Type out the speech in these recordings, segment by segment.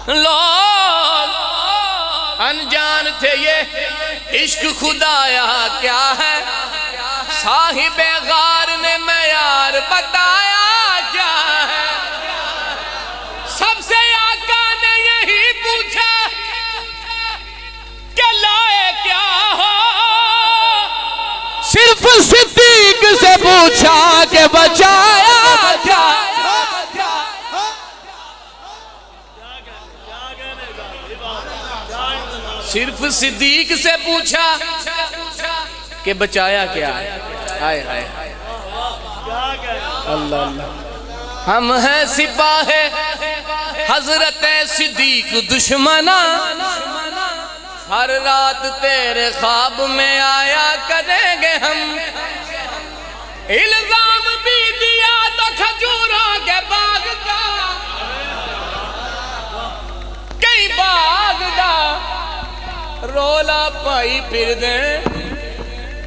लोग अनजान थे ये इश्क खुदाया क्या है, साहिबे गार ने मेयार बताया क्या है। सबसे आका ने यही पूछा कि लाए क्या हो, सिर्फ सिद्दीक से पूछा कि बचाया क्या। सिर्फ सिद्दीक से पूछा कि बचाया क्या है। हाय हाय अल्लाह अल्लाह। हम हैं सिपाहे हजरत सिद्दीक दुश्मना, हर रात तेरे ख्वाब में आया करेंगे हम। इल्जाम भी दिया तो खजूरों के बाग का, कई बाग दा रोला पाई फिर दे,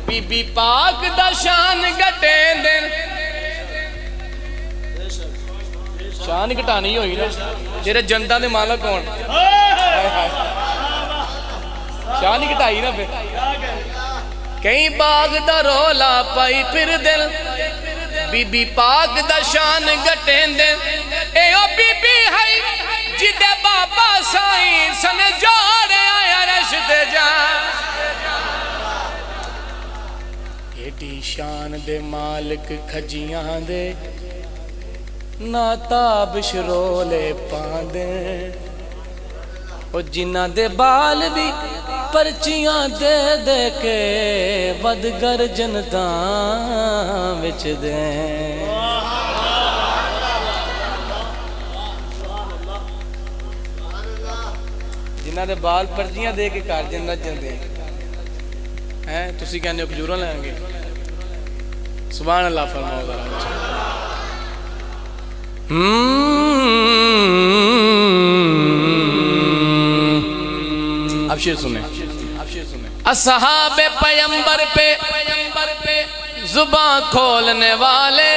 बीबी पाक दा शान घटे दिन। शान घटानी होई ना जेरे जनता दे मालक होण, शान घटाई ना फिर। कई बाग दा रोला पाई फिर दिल, बीबी पाक दा शान घटे दिन। ए ओ बीबी है जिदे बाबा साईं सन जोड़े आया रश्ते जा, एडी शान दे मालिक खजियां दे नाताब शरोले पांदे। ओ जिन्ना दे बाल भी पर्चियां दे दे के बदगर जनता विच दे। जिन्ना दे बाल पर्चियां दे के घर जन्नत जांदे हैं, तुसी कहंदे हो खजूरां लेंगे। सुभान अल्लाह फरमाओ जरा। अब शेर सुने। असहाबे पैगंबर पे जुबान खोलने वाले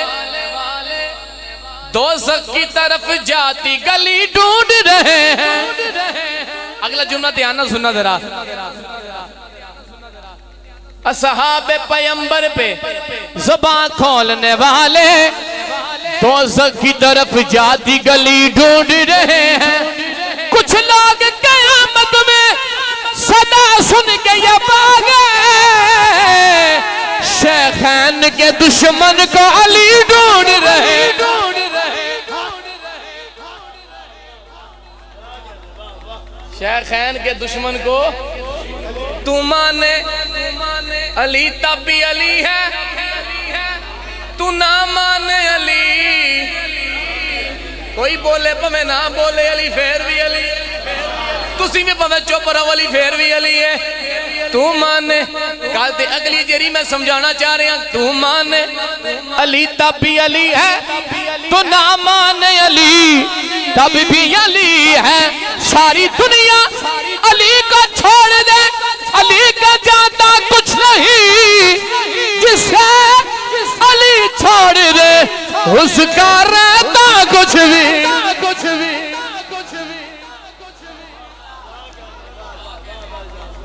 दोज़ख की तरफ जाती गली ढूंढ रहे हैं। अगला जुमला ध्यान ना सुनना जरा। असहाबे पैगंबर पे जुबान खोलने वाले दोज़ख की तरफ जाती गली ढूंढ रहे हैं। कुछ लोग क़यामत में सदा सुन के ये भागे, शेखैन के दुश्मन को अली ढूंढ रहे। शेखैन के दुश्मन को तू माने अली तब भी अली है, तू ना माने अली। कोई बोले भवे ना बोले अली फिर भी अली, तुसी भी भवे चुप रहो अली फिर भी अली है। तू माने गल ते अगली जेरी मैं समझाना चाह रहा, तू माने अली तब भी अली है, तू ना माने अली तब भी अली है। सारी दुनिया अली को छोड़ दे, अली का जाता कुछ नहीं, जिसे अली छोड़ दे उसका रहता कुछ भी।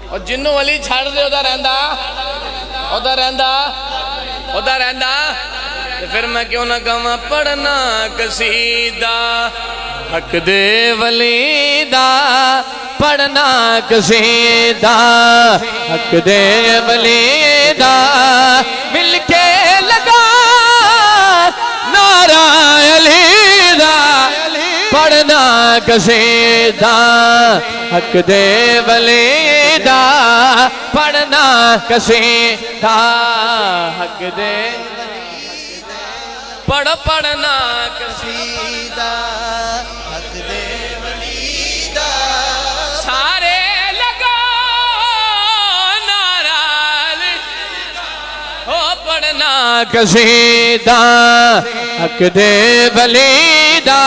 और जिन्नों अली छड़ दे उदा रहंदा तो फिर मैं क्यों ना कमा पढ़ना कसीदा हक दे वलीदा, पढ़ना कसीदा हक दे वलीदा। मिलके लगा नारा अली दा, पढ़ना कसीदा हक दे वलीदा, पढ़ना कसीदा हक दे। पढ़ना कसीदा हक दे वलीदा, सारे लगा नारा हो। पढ़ना कसीदा हक दे वलीदा,